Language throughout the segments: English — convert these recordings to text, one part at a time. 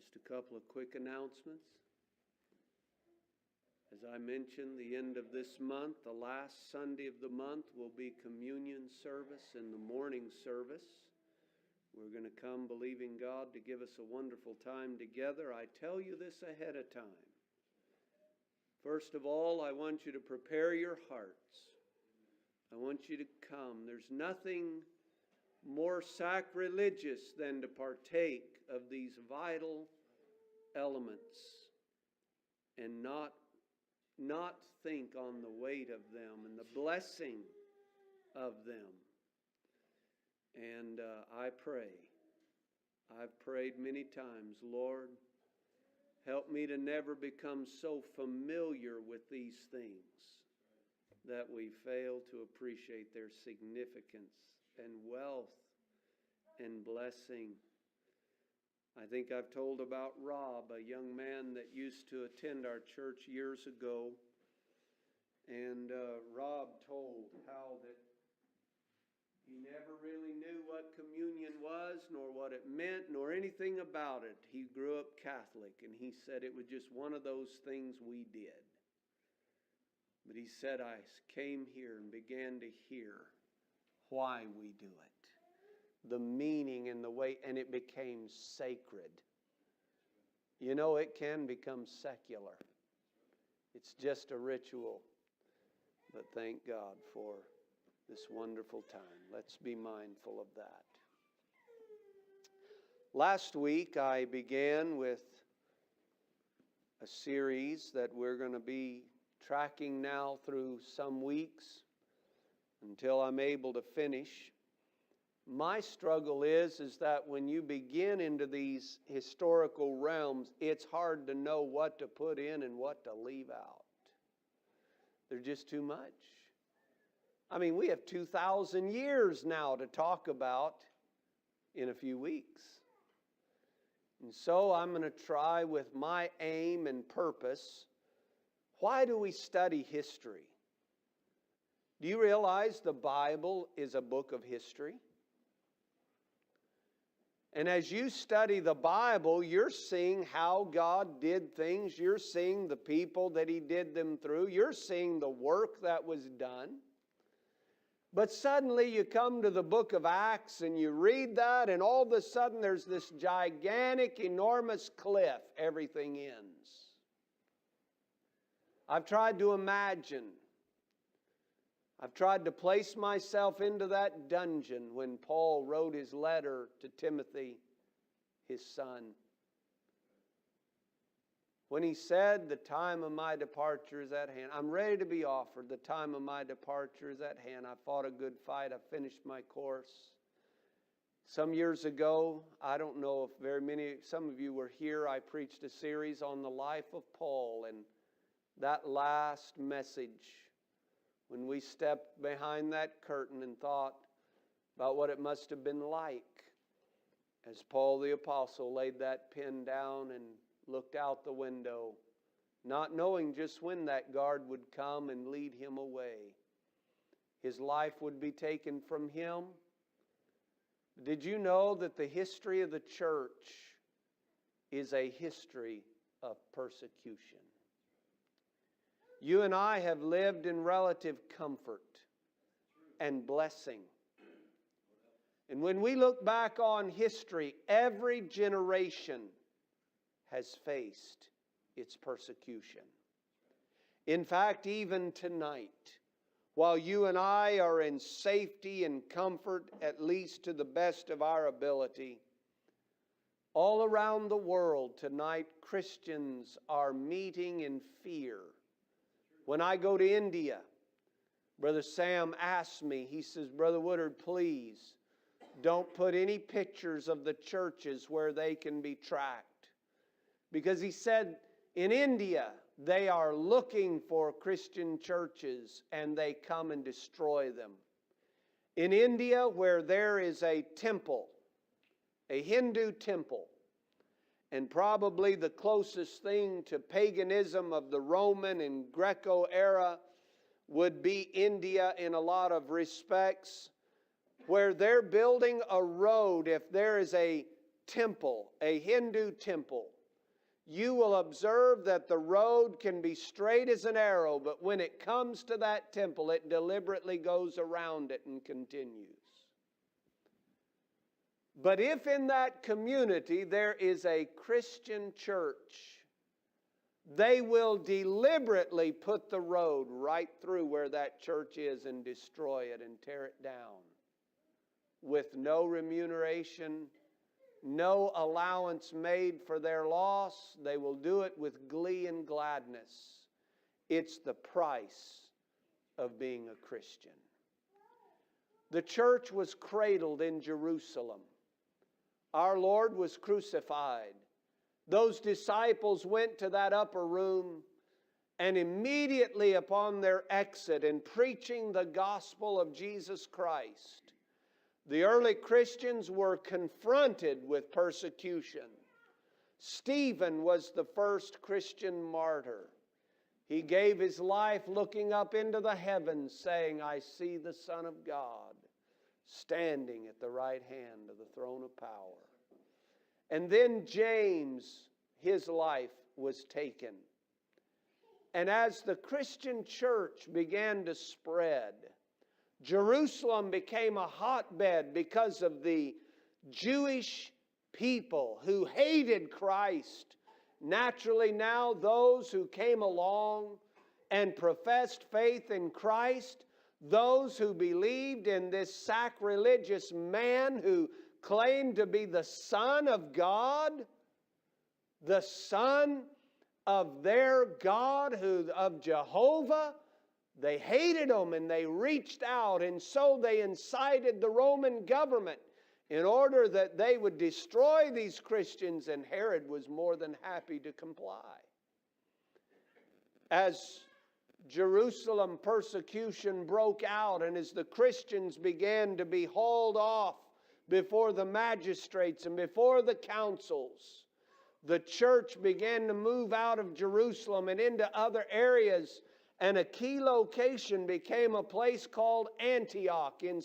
Just a couple of quick announcements. As I mentioned, the end of this month, the last Sunday of the month, will be communion service and the morning service. We're going to come believing God to give us a wonderful time together. I tell you this ahead of time. First of all, I want you to prepare your hearts. I want you to come. There's nothing more sacrilegious than to partake of these vital elements and not think on the weight of them and the blessing of them. And I've prayed many times, Lord, help me to never become so familiar with these things that we fail to appreciate their significance and wealth and blessing. I think I've told about Rob, a young man that used to attend our church years ago. And Rob told how that he never really knew what communion was, nor what it meant, nor anything about it. He grew up Catholic, and he said it was just one of those things we did. But he said, I came here and began to hear why we do it, the meaning and the way, and it became sacred. You know, it can become secular. It's just a ritual. But thank God for this wonderful time. Let's be mindful of that. Last week I began with a series that we're going to be tracking now through some weeks until I'm able to finish. My struggle is that when you begin into these historical realms, it's hard to know what to put in and what to leave out. There's just too much. I mean, we have 2,000 years now to talk about in a few weeks. And so I'm going to try with my aim and purpose. Why do we study history? Do you realize the Bible is a book of history? And as you study the Bible, you're seeing how God did things. You're seeing the people that He did them through. You're seeing the work that was done. But suddenly you come to the book of Acts and you read that, and all of a sudden there's this gigantic, enormous cliff. Everything ends. I've tried to imagine. I've tried to place myself into that dungeon when Paul wrote his letter to Timothy, his son. When he said, the time of my departure is at hand. I'm ready to be offered. The time of my departure is at hand. I fought a good fight. I finished my course. Some years ago, I don't know if some of you were here, I preached a series on the life of Paul, and that last message, when we stepped behind that curtain and thought about what it must have been like as Paul the Apostle laid that pen down and looked out the window, not knowing just when that guard would come and lead him away. His life would be taken from him. Did you know that the history of the church is a history of persecution? You and I have lived in relative comfort and blessing. And when we look back on history, every generation has faced its persecution. In fact, even tonight, while you and I are in safety and comfort, at least to the best of our ability, all around the world tonight, Christians are meeting in fear. When I go to India, Brother Sam asked me, he says, Brother Woodard, please don't put any pictures of the churches where they can be tracked. Because he said, in India, they are looking for Christian churches and they come and destroy them. In India, where there is a temple, a Hindu temple, and probably the closest thing to paganism of the Roman and Greco era would be India in a lot of respects, where they're building a road. If there is a temple, a Hindu temple, you will observe that the road can be straight as an arrow, but when it comes to that temple, it deliberately goes around it and continues. But if in that community there is a Christian church, they will deliberately put the road right through where that church is and destroy it and tear it down with no remuneration, no allowance made for their loss. They will do it with glee and gladness. It's the price of being a Christian. The church was cradled in Jerusalem. Our Lord was crucified. Those disciples went to that upper room, and immediately upon their exit and preaching the gospel of Jesus Christ, the early Christians were confronted with persecution. Stephen was the first Christian martyr. He gave his life looking up into the heavens, saying, "I see the Son of God standing at the right hand of the throne of power." And then James, his life was taken. And as the Christian church began to spread, Jerusalem became a hotbed because of the Jewish people who hated Christ. Naturally now, those who came along and professed faith in Christ, those who believed in this sacrilegious man who claimed to be the Son of God, the Son of their God, of Jehovah, they hated him and they reached out, and so they incited the Roman government in order that they would destroy these Christians, and Herod was more than happy to comply. As Jerusalem persecution broke out, and as the Christians began to be hauled off before the magistrates and before the councils, the church began to move out of Jerusalem and into other areas, and a key location became a place called Antioch in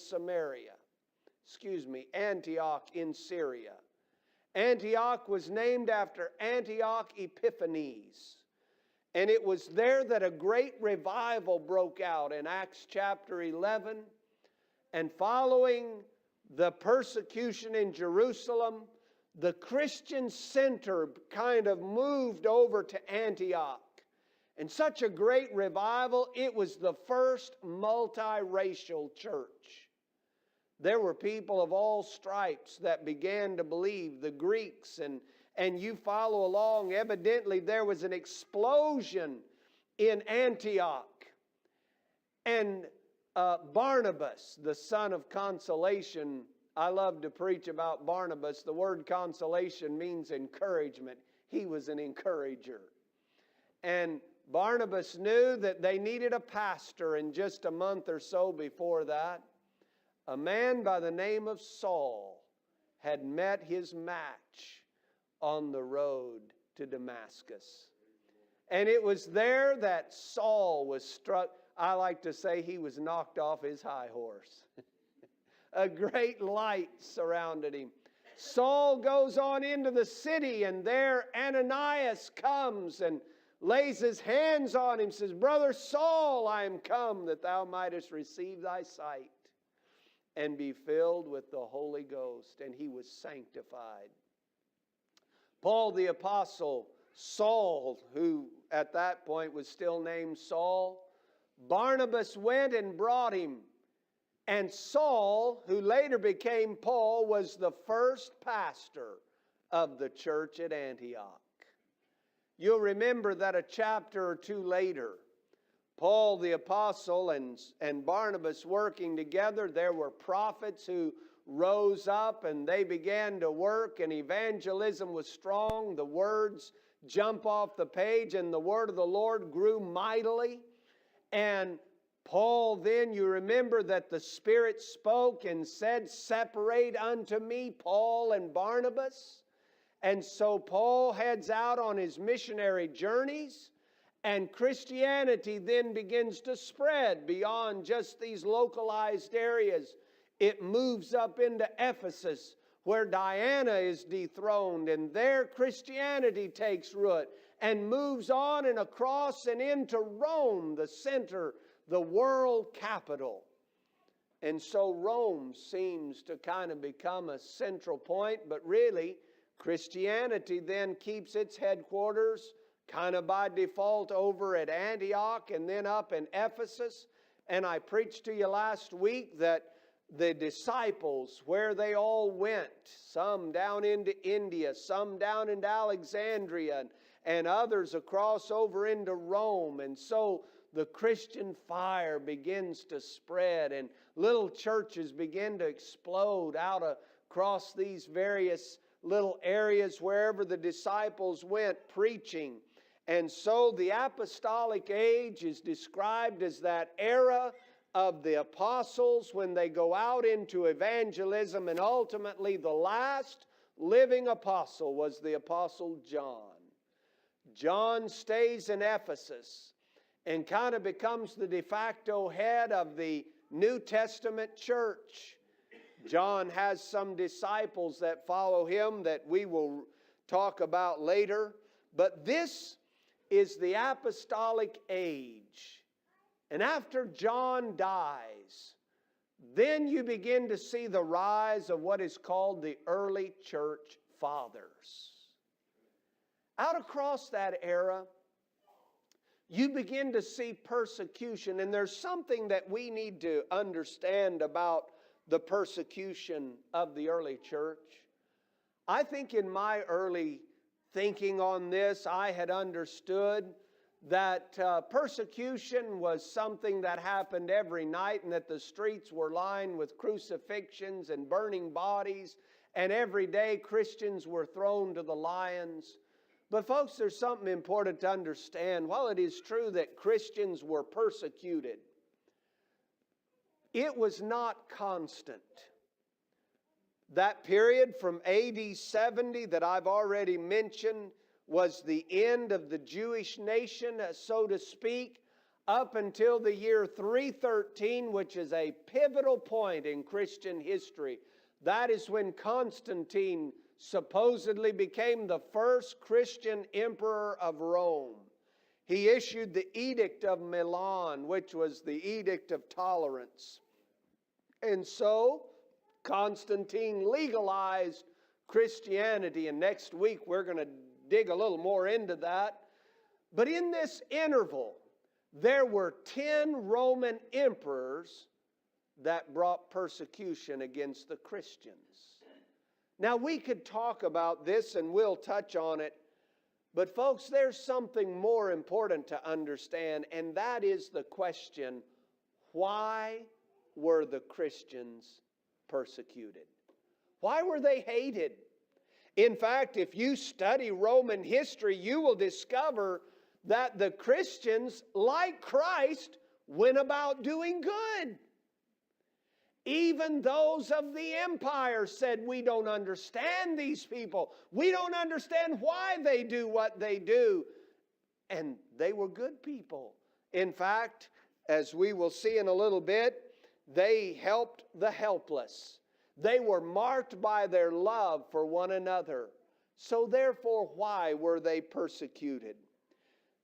Antioch in Syria. Antioch was named after Antioch Epiphanes. And it was there that a great revival broke out in Acts chapter 11. And following the persecution in Jerusalem, the Christian center kind of moved over to Antioch. And such a great revival, it was the first multiracial church. There were people of all stripes that began to believe, the Greeks, and you follow along. Evidently, there was an explosion in Antioch. And Barnabas, the son of consolation, I love to preach about Barnabas. The word consolation means encouragement. He was an encourager. And Barnabas knew that they needed a pastor, and just a month or so before that, a man by the name of Saul had met his match on the road to Damascus. And it was there that Saul was struck. I like to say he was knocked off his high horse. A great light surrounded him. Saul goes on into the city, and there Ananias comes and lays his hands on him, says, "Brother Saul, I am come that thou mightest receive thy sight and be filled with the Holy Ghost." And he was sanctified. Paul the apostle, Saul, who at that point was still named Saul, Barnabas went and brought him. And Saul, who later became Paul, was the first pastor of the church at Antioch. You'll remember that a chapter or two later, Paul the apostle and Barnabas working together, there were prophets who rose up and they began to work, and evangelism was strong. The words jump off the page, and the word of the Lord grew mightily. And Paul then, you remember that the Spirit spoke and said, "Separate unto me Paul and Barnabas." And so Paul heads out on his missionary journeys, and Christianity then begins to spread beyond just these localized areas. It moves up into Ephesus, where Diana is dethroned, and there Christianity takes root and moves on and across and into Rome, the center, the world capital. And so Rome seems to kind of become a central point, but really Christianity then keeps its headquarters kind of by default over at Antioch and then up in Ephesus. And I preached to you last week that the disciples, where they all went, some down into India, some down into Alexandria, and others across over into Rome. And so the Christian fire begins to spread, and little churches begin to explode out across these various little areas wherever the disciples went preaching. And so the apostolic age is described as that era of the apostles when they go out into evangelism, and ultimately the last living apostle was the apostle John. John stays in Ephesus and kind of becomes the de facto head of the New Testament church. John has some disciples that follow him that we will talk about later. But this is the apostolic age. And after John dies, then you begin to see the rise of what is called the early church fathers. Out across that era, you begin to see persecution. And there's something that we need to understand about the persecution of the early church. I think in my early thinking on this, I had understood that persecution was something that happened every night, and that the streets were lined with crucifixions and burning bodies, and every day Christians were thrown to the lions. But folks, there's something important to understand. While it is true that Christians were persecuted, it was not constant. That period from AD 70 that I've already mentioned was the end of the Jewish nation, so to speak, up until the year 313, which is a pivotal point in Christian history. That is when Constantine supposedly became the first Christian emperor of Rome. He issued the Edict of Milan, which was the Edict of Tolerance. And so Constantine legalized Christianity, and next week we're going to dig a little more into that. But in this interval, there were 10 Roman emperors that brought persecution against the Christians. Now, we could talk about this, and we'll touch on it, but folks, there's something more important to understand, and that is the question, why were the Christians persecuted? Why were they hated? In fact, if you study Roman history, you will discover that the Christians, like Christ, went about doing good. Even those of the empire said, we don't understand these people. We don't understand why they do what they do. And they were good people. In fact, as we will see in a little bit, they helped the helpless. They were marked by their love for one another. So therefore, why were they persecuted?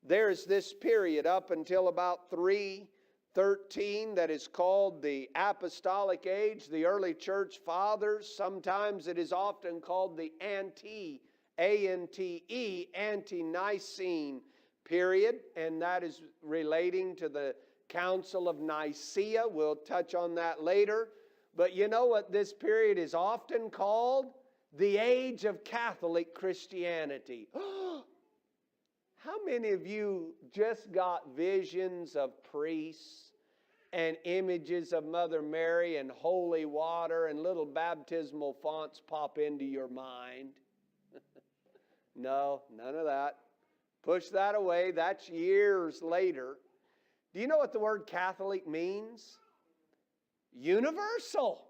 There's this period up until about 313 that is called the Apostolic Age, the early church fathers. Sometimes it is often called the ante-Nicene period, and that is relating to the Council of Nicaea. We'll touch on that later. But you know what this period is often called? The age of Catholic Christianity. How many of you just got visions of priests and images of Mother Mary and holy water and little baptismal fonts pop into your mind? No, none of that. Push that away. That's years later. Do you know what the word Catholic means? Universal.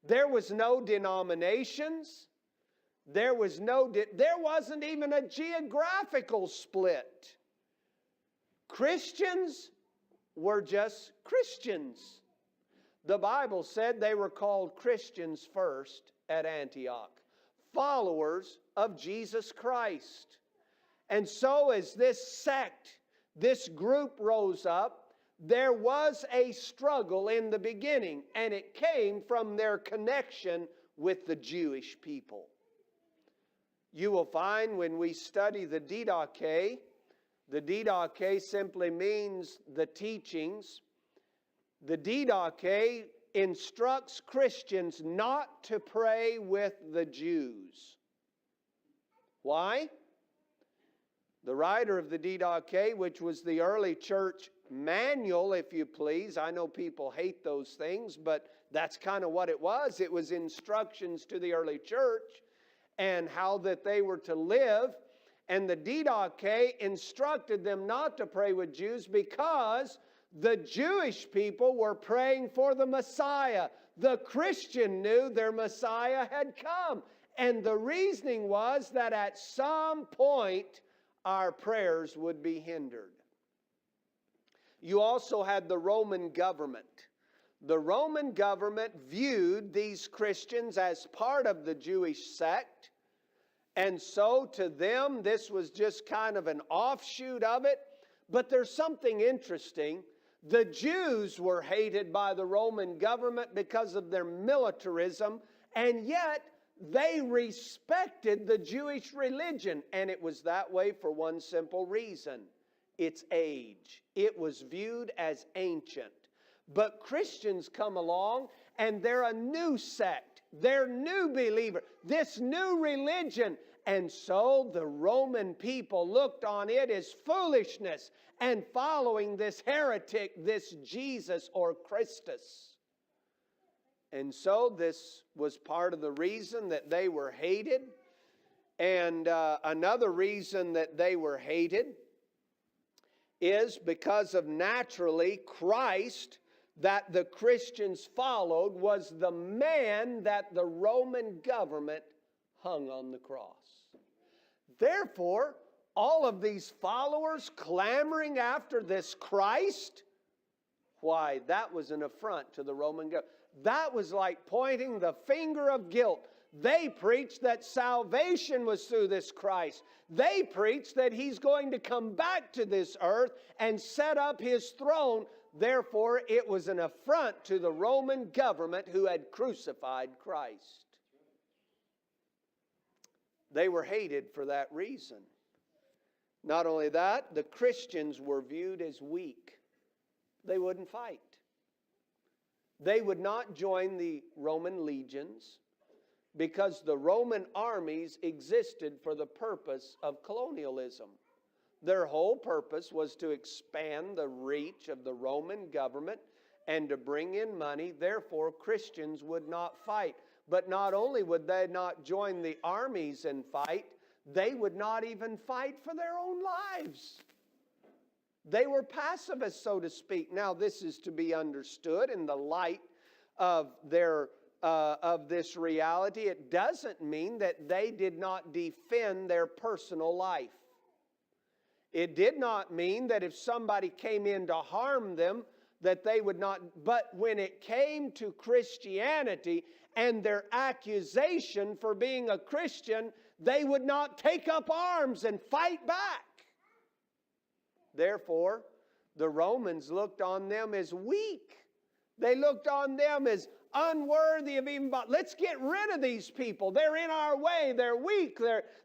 There was no denominations. There wasn't even a geographical split. Christians were just Christians. The Bible said they were called Christians first at Antioch, followers of Jesus Christ. And so as this sect, this group rose up, there was a struggle in the beginning, and it came from their connection with the Jewish people. You will find when we study the Didache simply means the teachings. The Didache instructs Christians not to pray with the Jews. Why? The writer of the Didache, which was the early church manual, if you please. I know people hate those things, but that's kind of what it was. It was instructions to the early church and how that they were to live. And the Didache instructed them not to pray with Jews because the Jewish people were praying for the Messiah. The Christian knew their Messiah had come. And the reasoning was that at some point our prayers would be hindered. You also had the Roman government. The Roman government viewed these Christians as part of the Jewish sect. And so to them, this was just kind of an offshoot of it. But there's something interesting. The Jews were hated by the Roman government because of their militarism, and yet they respected the Jewish religion. And it was that way for one simple reason: its age. It was viewed as ancient. But Christians come along and they're a new sect. They're new believer. This new religion. And so the Roman people looked on it as foolishness and following this heretic, this Jesus or Christus. And so this was part of the reason that they were hated. And another reason that they were hated is because of naturally Christ that the Christians followed was the man that the Roman government hung on the cross. Therefore, all of these followers clamoring after this Christ, why, that was an affront to the Roman government. That was like pointing the finger of guilt. They preached that salvation was through this Christ. They preached that He's going to come back to this earth and set up His throne. Therefore, it was an affront to the Roman government who had crucified Christ. They were hated for that reason. Not only that, the Christians were viewed as weak. They wouldn't fight. They would not join the Roman legions because the Roman armies existed for the purpose of colonialism. Their whole purpose was to expand the reach of the Roman government and to bring in money. Therefore, Christians would not fight. But not only would they not join the armies and fight, they would not even fight for their own lives. They were pacifists, so to speak. Now, this is to be understood in the light of this reality. It doesn't mean that they did not defend their personal life. It did not mean that if somebody came in to harm them, that they would not. But when it came to Christianity and their accusation for being a Christian, they would not take up arms and fight back. Therefore, the Romans looked on them as weak. They looked on them as unworthy of even, let's get rid of these people. They're in our way. They're weak.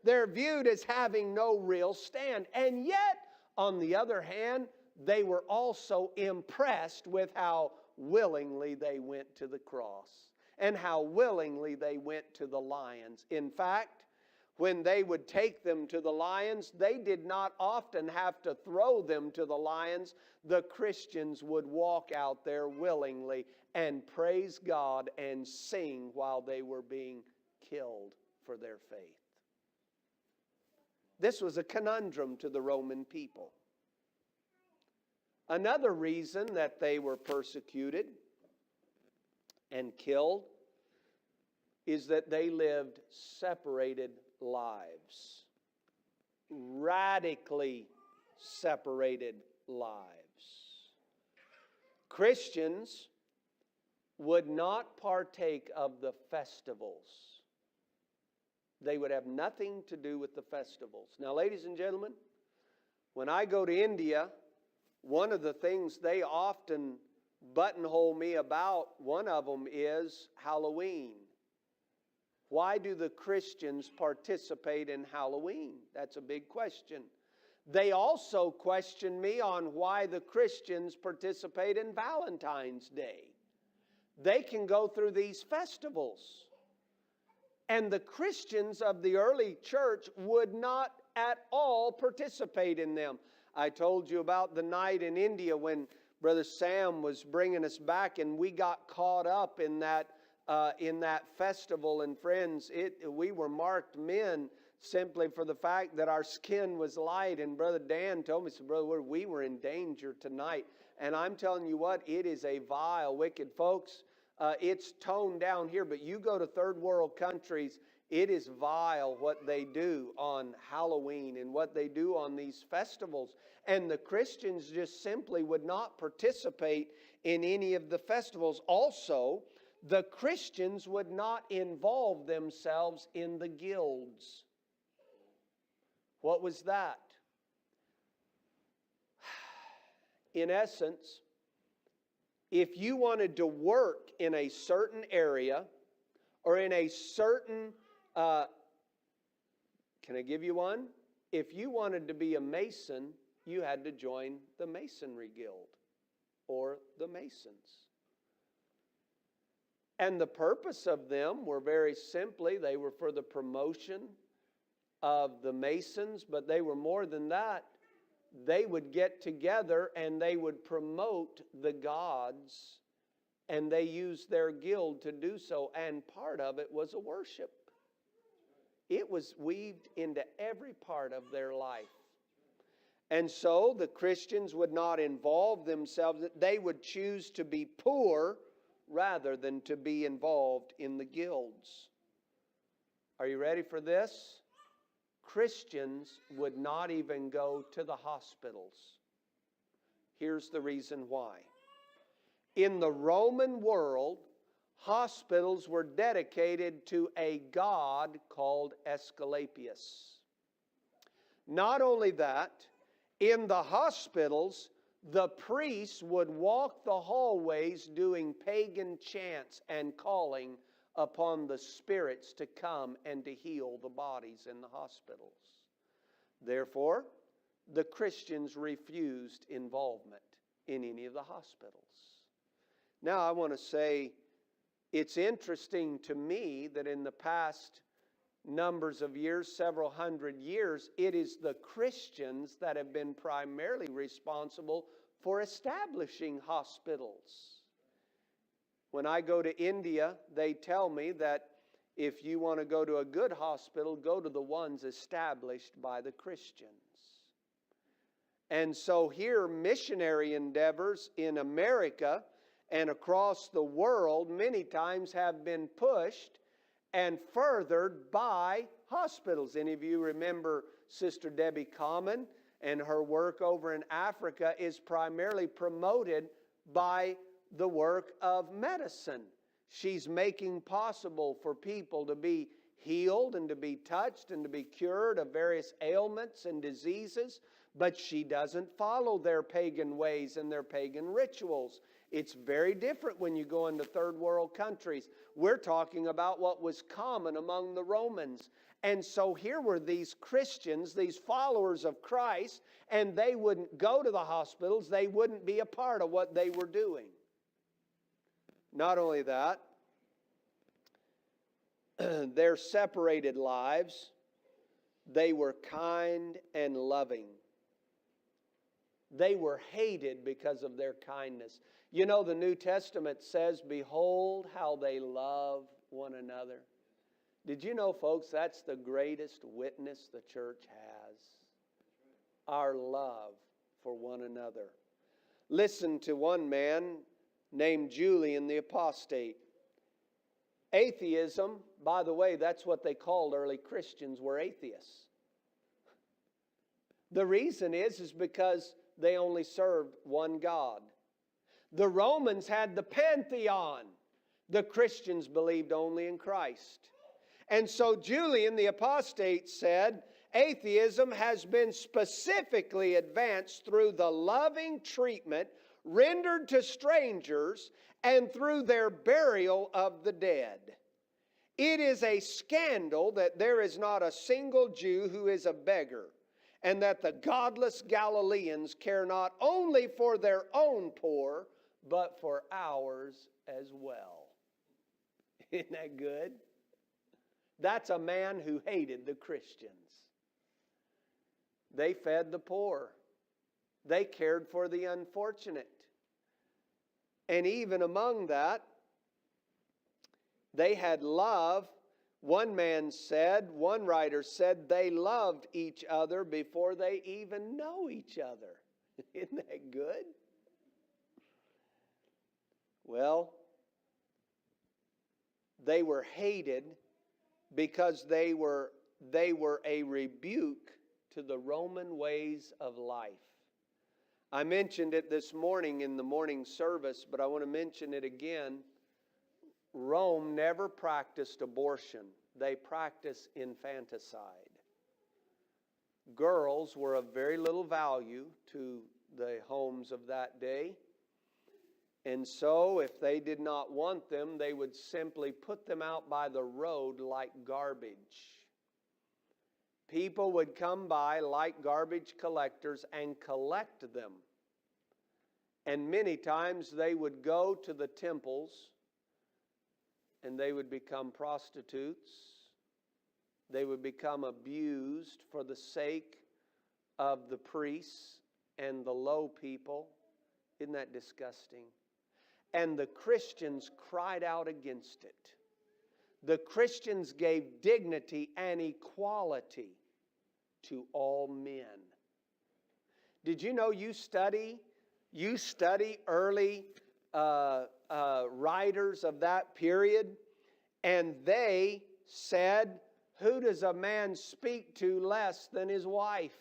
They're viewed as having no real stand. And yet, on the other hand, they were also impressed with how willingly they went to the cross and how willingly they went to the lions. In fact, when they would take them to the lions, they did not often have to throw them to the lions. The Christians would walk out there willingly and praise God and sing while they were being killed for their faith. This was a conundrum to the Roman people. Another reason that they were persecuted and killed is that they lived separated lives. Radically separated lives. Christians would not partake of the festivals. They would have nothing to do with the festivals. Now, ladies and gentlemen, when I go to India, one of the things they often buttonhole me about, one of them is Halloween. Why do the Christians participate in Halloween? That's a big question. They also question me on why the Christians participate in Valentine's Day. They can go through these festivals. And the Christians of the early church would not at all participate in them. I told you about the night in India when Brother Sam was bringing us back, and we got caught up in that festival. And friends, we were marked men simply for the fact that our skin was light. And Brother Dan told me, said, Brother Woodard, we were in danger tonight. And I'm telling you what, it is a vile, wicked, folks. It's toned down here, but you go to third world countries, it is vile what they do on Halloween and what they do on these festivals. And the Christians just simply would not participate in any of the festivals. Also, the Christians would not involve themselves in the guilds. What was that? In essence, if you wanted to work in a certain area or in a certain, can I give you one? If you wanted to be a Mason, you had to join the Masonry Guild or the Masons. And the purpose of them were very simply, they were for the promotion of the Masons, but they were more than that. They would get together and they would promote the gods, and they used their guild to do so, and part of it was a worship. It was weaved into every part of their life. And so the Christians would not involve themselves. They would choose to be poor rather than to be involved in the guilds. Are you ready for this? Christians would not even go to the hospitals. Here's the reason why. In the Roman world, hospitals were dedicated to a god called Asclepius. Not only that, in the hospitals, the priests would walk the hallways doing pagan chants and calling upon the spirits to come and to heal the bodies in the hospitals. Therefore, the Christians refused involvement in any of the hospitals. Now, I want to say it's interesting to me that in the past numbers of years, several hundred years, it is the Christians that have been primarily responsible for establishing hospitals. When I go to India, they tell me that if you want to go to a good hospital, go to the ones established by the Christians. And so here, missionary endeavors in America and across the world many times have been pushed and furthered by hospitals. Any of you remember Sister Debbie Common, and her work over in Africa is primarily promoted by the work of medicine. She's making possible for people to be healed and to be touched and to be cured of various ailments and diseases, but she doesn't follow their pagan ways and their pagan rituals. It's very different when you go into third world countries. We're talking about what was common among the Romans. And so here were these Christians, these followers of Christ, and they wouldn't go to the hospitals. They wouldn't be a part of what they were doing. Not only that, their separated lives, they were kind and loving. They were hated because of their kindness. You know, the New Testament says, behold how they love one another. Did you know, folks, that's the greatest witness the church has? Our love for one another. Listen to one man named Julian the Apostate. Atheism, by the way, that's what they called early Christians, were atheists. The reason is because they only served one God. The Romans had the pantheon. The Christians believed only in Christ. And so Julian the apostate said, atheism has been specifically advanced through the loving treatment rendered to strangers and through their burial of the dead. It is a scandal that there is not a single Jew who is a beggar, and that the godless Galileans care not only for their own poor, but for ours as well. Isn't that good? That's a man who hated the Christians. They fed the poor. They cared for the unfortunate. And even among that, they had love. One writer said, they loved each other before they even know each other. Isn't that good? Well, they were hated because they were a rebuke to the Roman ways of life. I mentioned it this morning in the morning service, but I want to mention it again. Rome never practiced abortion. They practiced infanticide. Girls were of very little value to the homes of that day. And so if they did not want them, they would simply put them out by the road like garbage. People would come by like garbage collectors and collect them. And many times they would go to the temples and they would become prostitutes. They would become abused for the sake of the priests and the low people. Isn't that disgusting? And the Christians cried out against it. The Christians gave dignity and equality to all men. Did you know you study early writers of that period, and they said, who does a man speak to less than his wife?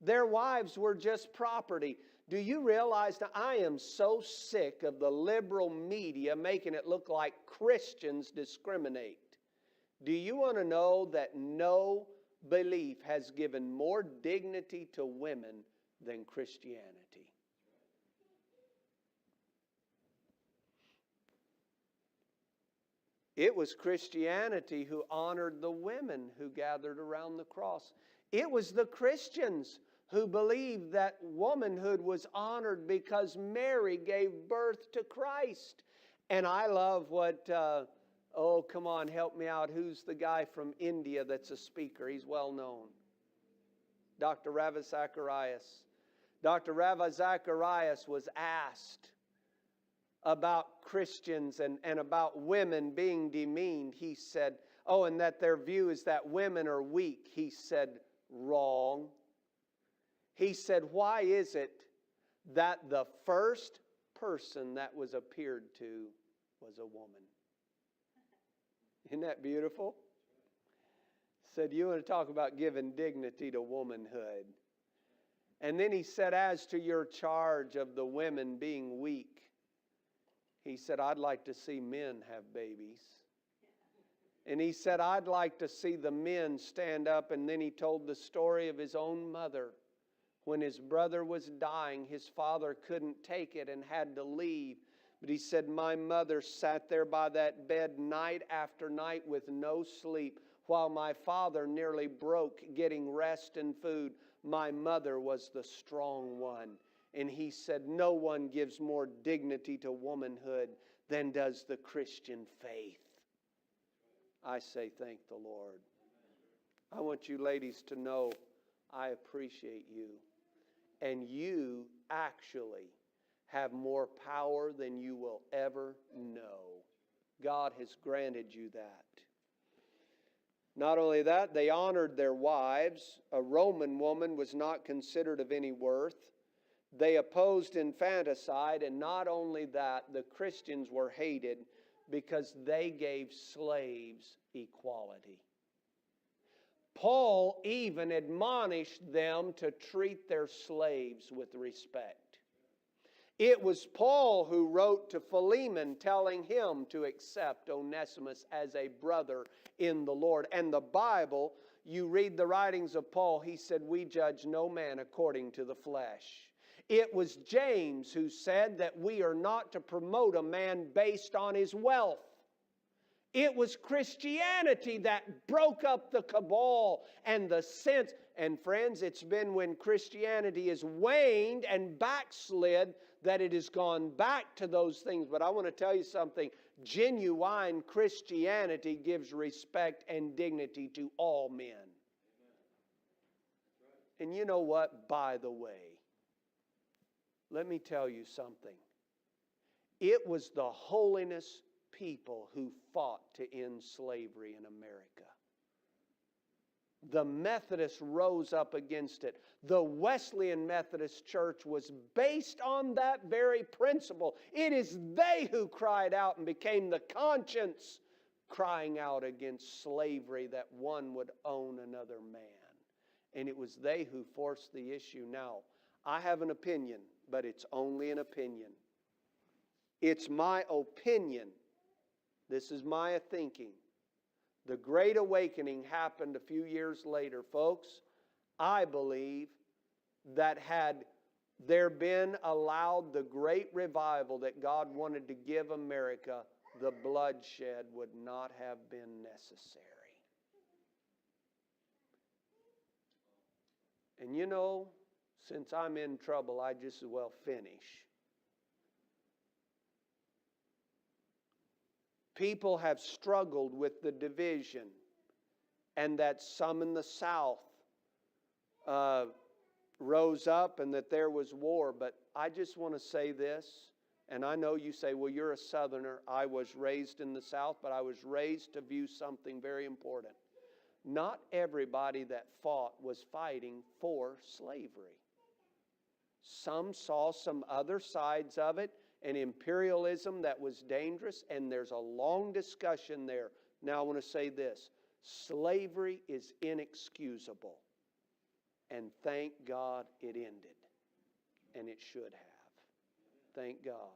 Their wives were just property. Do you realize that I am so sick of the liberal media making it look like Christians discriminate? Do you want to know that no belief has given more dignity to women than Christianity? It was Christianity who honored the women who gathered around the cross. It was the Christians who believed that womanhood was honored because Mary gave birth to Christ. And I love what, come on, help me out. Who's the guy from India that's a speaker? He's well known. Dr. Ravi Zacharias. Dr. Ravi Zacharias was asked about Christians and about women being demeaned. He said, and that their view is that women are weak. He said, wrong. He said, why is it that the first person that was appeared to was a woman? Isn't that beautiful? Said, you want to talk about giving dignity to womanhood. And then he said, as to your charge of the women being weak, he said, I'd like to see men have babies. And he said, I'd like to see the men stand up. And then he told the story of his own mother. When his brother was dying, his father couldn't take it and had to leave. But he said, my mother sat there by that bed night after night with no sleep, while my father nearly broke getting rest and food. My mother was the strong one. And he said, no one gives more dignity to womanhood than does the Christian faith. I say thank the Lord. I want you ladies to know I appreciate you. And you actually have more power than you will ever know. God has granted you that. Not only that, they honored their wives. A Roman woman was not considered of any worth. They opposed infanticide, and not only that, the Christians were hated because they gave slaves equality. Paul even admonished them to treat their slaves with respect. It was Paul who wrote to Philemon telling him to accept Onesimus as a brother in the Lord. And the Bible, you read the writings of Paul, he said, we judge no man according to the flesh. It was James who said that we are not to promote a man based on his wealth. It was Christianity that broke up the cabal and the sense. And friends, it's been when Christianity has waned and backslid that it has gone back to those things. But I want to tell you something. Genuine Christianity gives respect and dignity to all men. And you know what? By the way, let me tell you something. It was the holiness people who fought to end slavery in America. The Methodists rose up against it. The Wesleyan Methodist Church was based on that very principle. It is they who cried out and became the conscience, crying out against slavery, that one would own another man. And it was they who forced the issue. Now, I have an opinion, but it's only an opinion. It's my opinion. This is my thinking. The Great Awakening happened a few years later. Folks, I believe that had there been allowed the great revival that God wanted to give America, the bloodshed would not have been necessary. And you know, since I'm in trouble, I just as well finish. People have struggled with the division, and that some in the South rose up and that there was war. But I just want to say this, and I know you say, well, you're a Southerner. I was raised in the South, but I was raised to view something very important. Not everybody that fought was fighting for slavery. Some saw some other sides of it, and imperialism that was dangerous, and there's a long discussion there. Now I want to say this. Slavery is inexcusable, and thank God it ended, and it should have. Thank God.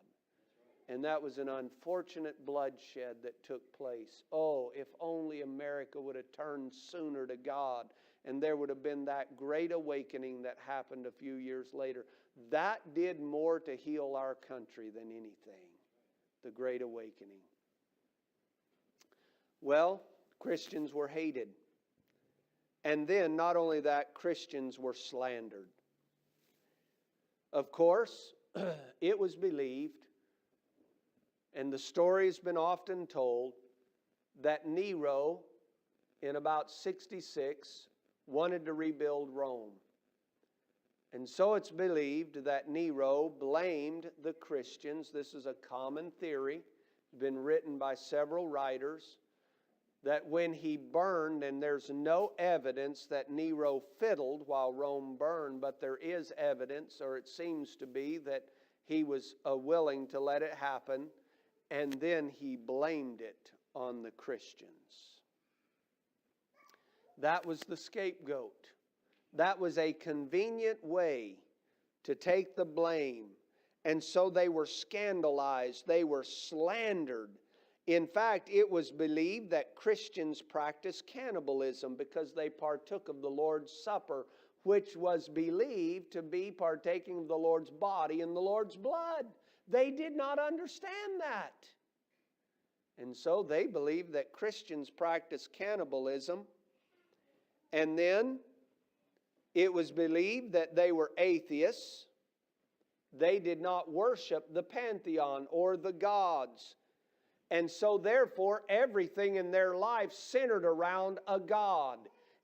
And that was an unfortunate bloodshed that took place. Oh, if only America would have turned sooner to God, and there would have been that great awakening that happened a few years later. That did more to heal our country than anything. The Great Awakening. Well, Christians were hated. And then, not only that, Christians were slandered. Of course, it was believed, and the story has been often told, that Nero, in about 66, wanted to rebuild Rome. And so it's believed that Nero blamed the Christians. This is a common theory, been written by several writers, that when he burned, and there's no evidence that Nero fiddled while Rome burned, but there is evidence, or it seems to be, that he was willing to let it happen, and then he blamed it on the Christians. That was the scapegoat. That was a convenient way to take the blame. And so they were scandalized. They were slandered. In fact, it was believed that Christians practiced cannibalism because they partook of the Lord's Supper, which was believed to be partaking of the Lord's body and the Lord's blood. They did not understand that. And so they believed that Christians practiced cannibalism. And then it was believed that they were atheists. They did not worship the pantheon or the gods. And so therefore everything in their life centered around a god.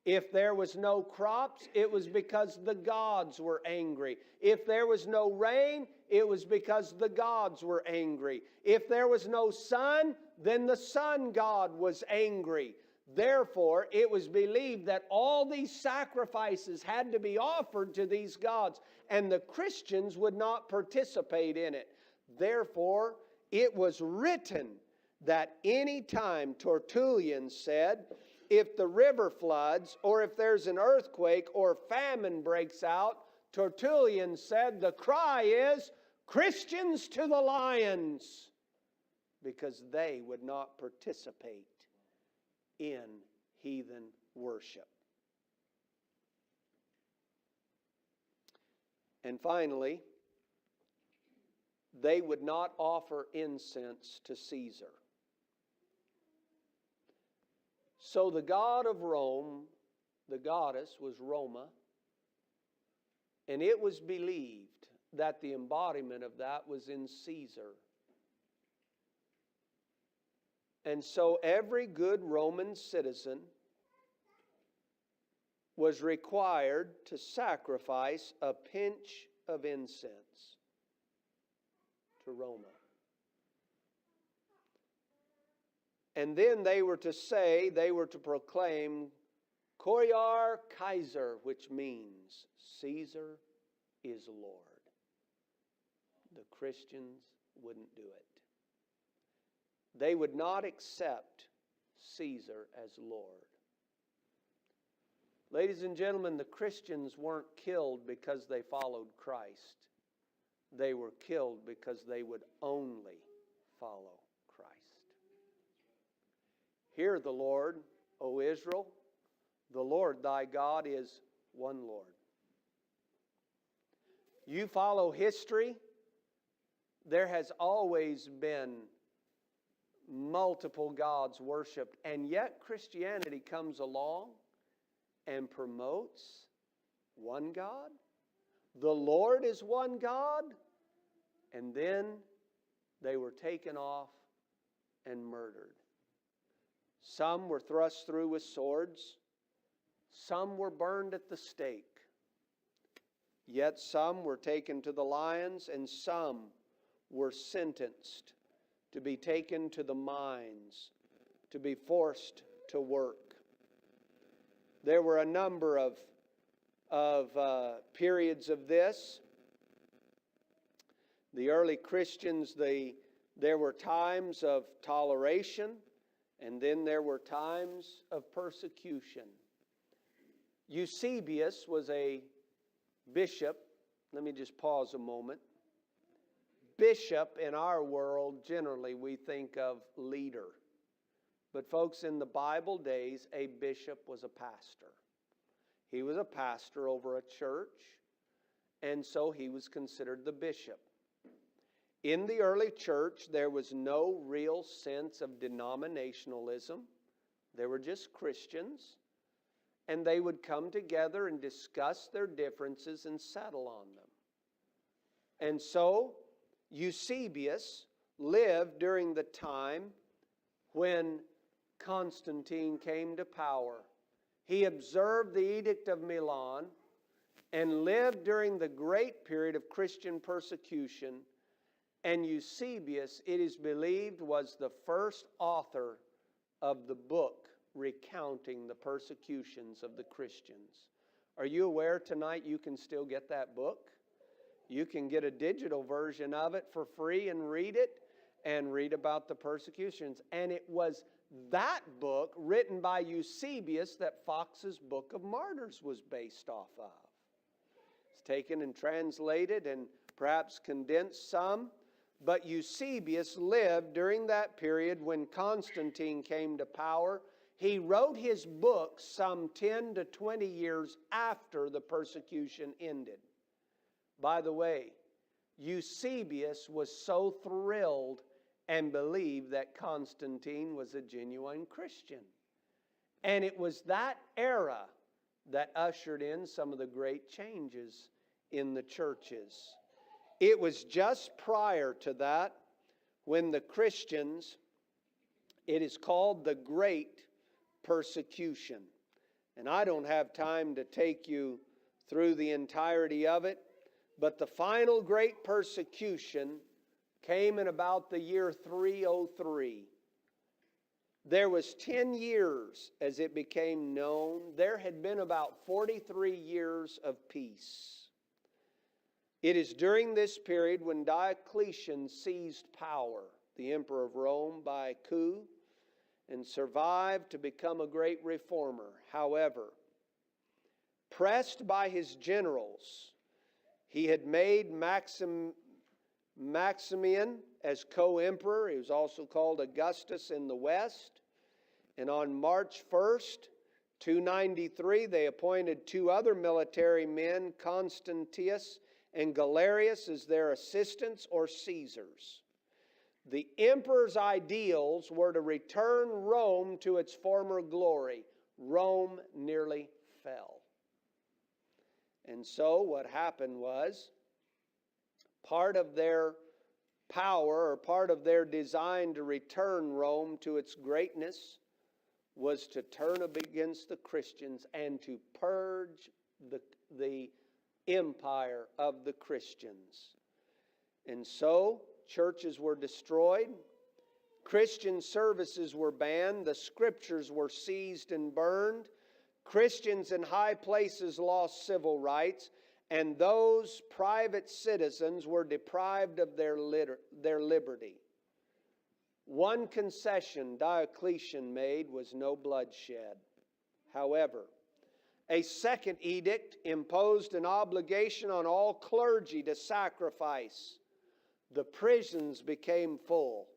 If there was no crops, it was because the gods were angry. If there was no rain, it was because the gods were angry. If there was no sun, then the sun god was angry. Therefore, it was believed that all these sacrifices had to be offered to these gods, and the Christians would not participate in it. Therefore, it was written that any time Tertullian said, if the river floods, or if there's an earthquake or famine breaks out, Tertullian said the cry is, Christians to the lions, because they would not participate in heathen worship. And finally, they would not offer incense to Caesar. So the god of Rome, the goddess, was Roma, and it was believed that the embodiment of that was in Caesar. And so every good Roman citizen was required to sacrifice a pinch of incense to Roma. And then they were to proclaim Kyrios Kaiser, which means Caesar is Lord. The Christians wouldn't do it. They would not accept Caesar as Lord. Ladies and gentlemen, the Christians weren't killed because they followed Christ. They were killed because they would only follow Christ. Hear the Lord, O Israel, the Lord thy God is one Lord. You follow history, there has always been multiple gods worshipped, and yet Christianity comes along and promotes one God. The Lord is one God, and then they were taken off and murdered. Some were thrust through with swords. Some were burned at the stake. Yet some were taken to the lions, and some were sentenced to be taken to the mines, to be forced to work. There were a number of periods of this. The early Christians, there were times of toleration, and then there were times of persecution. Eusebius was a bishop. Let me just pause a moment. Bishop in our world, generally we think of leader. But folks, in the Bible days, a bishop was a pastor. He was a pastor over a church, and so he was considered the bishop. In the early church, there was no real sense of denominationalism. There were just Christians, and they would come together and discuss their differences and settle on them. And so, Eusebius lived during the time when Constantine came to power. He observed the Edict of Milan and lived during the great period of Christian persecution. And Eusebius, it is believed, was the first author of the book recounting the persecutions of the Christians. Are you aware tonight you can still get that book? You can get a digital version of it for free and read it and read about the persecutions. And it was that book written by Eusebius that Fox's Book of Martyrs was based off of. It's taken and translated and perhaps condensed some. But Eusebius lived during that period when Constantine came to power. He wrote his book some 10 to 20 years after the persecution ended. By the way, Eusebius was so thrilled and believed that Constantine was a genuine Christian. And it was that era that ushered in some of the great changes in the churches. It was just prior to that when the Christians, it is called the Great Persecution. And I don't have time to take you through the entirety of it, but the final great persecution came in about the year 303. There was 10 years as it became known. There had been about 43 years of peace. It is during this period when Diocletian seized power, the emperor of Rome, by a coup, and survived to become a great reformer. However, pressed by his generals, he had made Maximian Maximian as co-emperor. He was also called Augustus in the West. And on March 1st, 293, they appointed two other military men, Constantius and Galerius, as their assistants or Caesars. The emperor's ideals were to return Rome to its former glory. Rome nearly fell. And so what happened was, part of their power or part of their design to return Rome to its greatness was to turn against the Christians and to purge the empire of the Christians. And so churches were destroyed, Christian services were banned, the scriptures were seized and burned, Christians in high places lost civil rights, and those private citizens were deprived of their liberty. One concession Diocletian made was no bloodshed. However, a second edict imposed an obligation on all clergy to sacrifice. The prisons became full.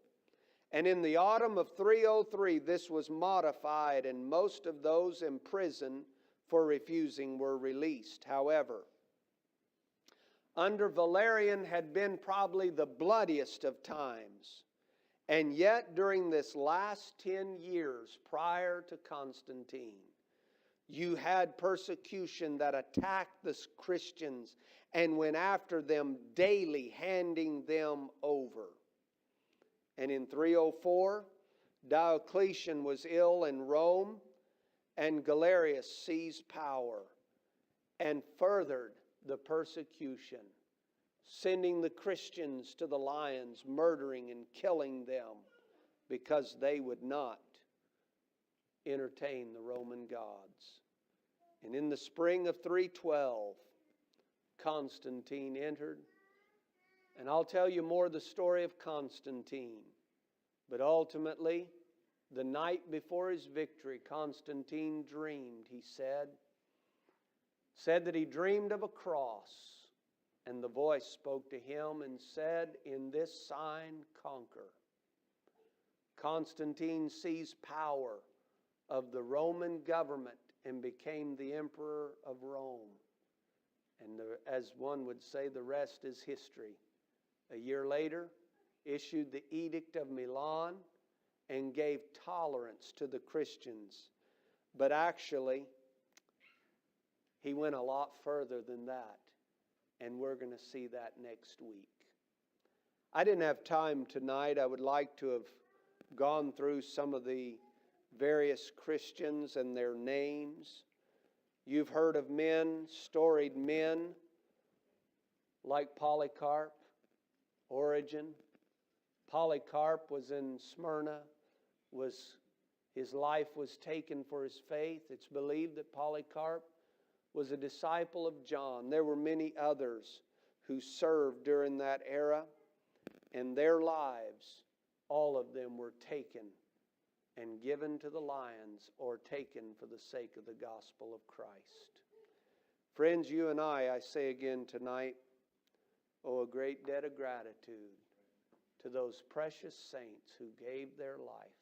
And in the autumn of 303, this was modified, and most of those imprisoned for refusing were released. However, under Valerian had been probably the bloodiest of times. And yet, during this last 10 years prior to Constantine, you had persecution that attacked the Christians and went after them daily, handing them over. And in 304, Diocletian was ill in Rome, and Galerius seized power and furthered the persecution, sending the Christians to the lions, murdering and killing them because they would not entertain the Roman gods. And in the spring of 312, Constantine entered. And I'll tell you more of the story of Constantine. But ultimately, the night before his victory, Constantine dreamed, he said that he dreamed of a cross. And the voice spoke to him and said, "In this sign conquer." Constantine seized power of the Roman government and became the emperor of Rome. And as one would say, the rest is history. A year later, issued the Edict of Milan and gave tolerance to the Christians. But actually, he went a lot further than that. And we're going to see that next week. I didn't have time tonight. I would like to have gone through some of the various Christians and their names. You've heard of men, storied men, like Polycarp, Origen. Polycarp was in Smyrna. His life was taken for his faith. It's believed that Polycarp was a disciple of John. There were many others who served during that era, and their lives, all of them were taken and given to the lions or taken for the sake of the gospel of Christ. Friends, you and I say again tonight, owe a great debt of gratitude to those precious saints who gave their life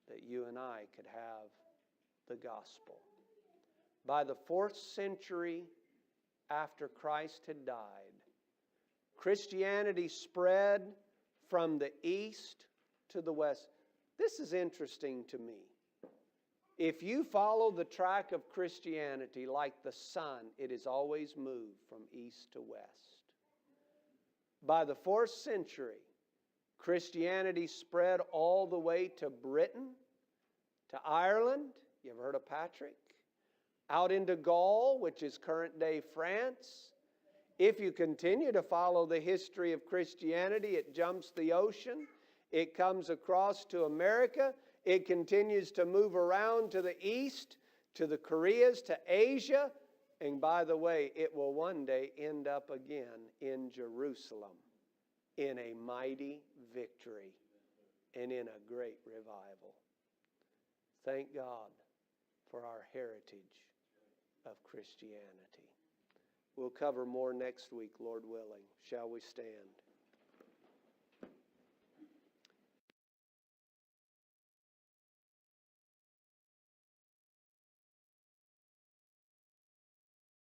that you and I could have the gospel. By the 4th century after Christ had died, Christianity spread from the east to the west. This is interesting to me. If you follow the track of Christianity like the sun, it is always moved from east to west. By the 4th century, Christianity spread all the way to Britain, to Ireland. You ever heard of Patrick? Out into Gaul, which is current-day France. If you continue to follow the history of Christianity, it jumps the ocean. It comes across to America. It continues to move around to the east, to the Koreas, to Asia. And by the way, it will one day end up again in Jerusalem in a mighty victory and in a great revival. Thank God for our heritage of Christianity. We'll cover more next week, Lord willing. Shall we stand?